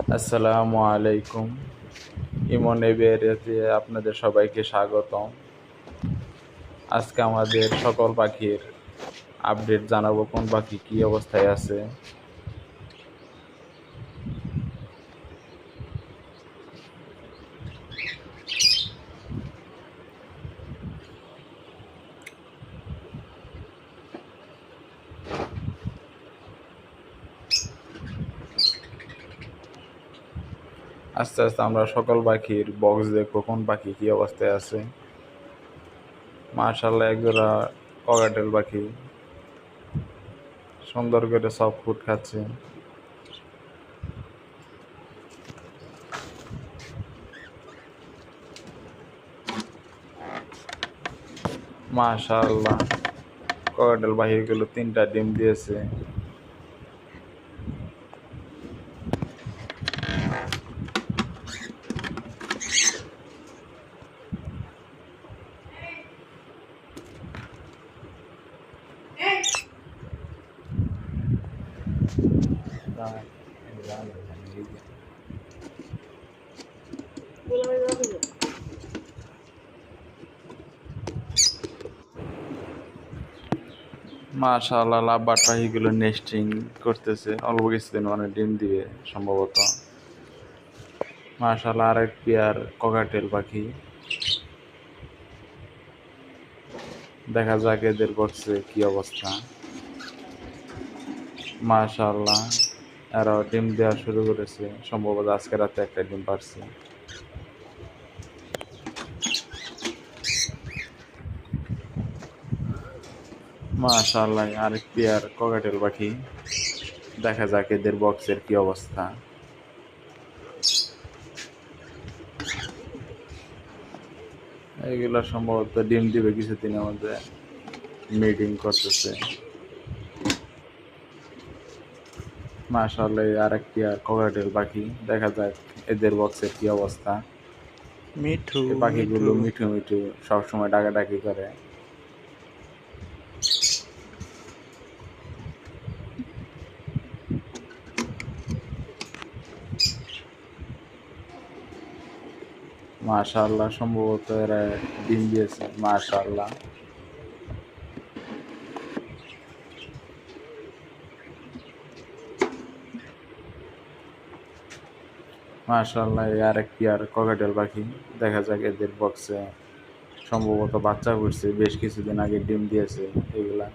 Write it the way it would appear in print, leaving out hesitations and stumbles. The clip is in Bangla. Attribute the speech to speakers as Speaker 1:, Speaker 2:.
Speaker 1: আসসালামু আলাইকুম। ইমন এভিয়ারিতে আপনাদের সবাইকে স্বাগতম। আজকে আমাদের সকল পাখির আপডেট জানাবো, কোন পাখি কী অবস্থায় আছে। আস্তে আস্তে আমরা সকল পাখির বক্স দেখবো, কোন পাখি কী অবস্থায় আছে। মাশাআল্লাহ, একজোড়া ককাটেল পাখি সুন্দর করে সফট ফুড খাচ্ছে। মাশাআল্লাহ, ককাটেল পাখিগুলো 3টা ডিম দিয়েছে। মাশাআল্লাহ, লাভবার্ড পাখিগুলো নেস্টিং করতেছে, অল্প কিছুদিন মানে ডিম দিবে সম্ভবত। মাশাআল্লাহ, আরেক পেয়ার ককাটেল পাখি। দেখা যাক এদের বক্সে কি অবস্থা। মাশাআল্লাহ, এরাও ডিম দেওয়া শুরু করেছে, সম্ভবত আজকে রাতে একটা ডিম পারছে। মাশাআল্লাহ, আরেক পেয়ার ককাটেল পাখি। দেখা যাক এদের বক্সের কি অবস্থা। এগুলো সম্ভবত ডিম দিবে কিছুদিনের মধ্যে, মিটিং করতেছে। মাশাআল্লাহ, আরেক পেয়ার ককাটেল পাখি। দেখা যাক এদের বক্সের কি অবস্থা।
Speaker 2: মিঠু
Speaker 1: এই পাখিগুলো মিঠু মিঠু সবসময় ডাকাডাকি করে। মাশাআল্লাহ, সম্ভবত এরা ডিম দিয়েছে। মাশাআল্লাহ, মাশাআল্লাহ, আরেক পেয়ার ককাটেল পাখি। দেখা যাক এদের বক্সে সম্ভবত বাচ্চা করছে, বেশ কিছুদিন আগে ডিম দিয়েছে এগুলা।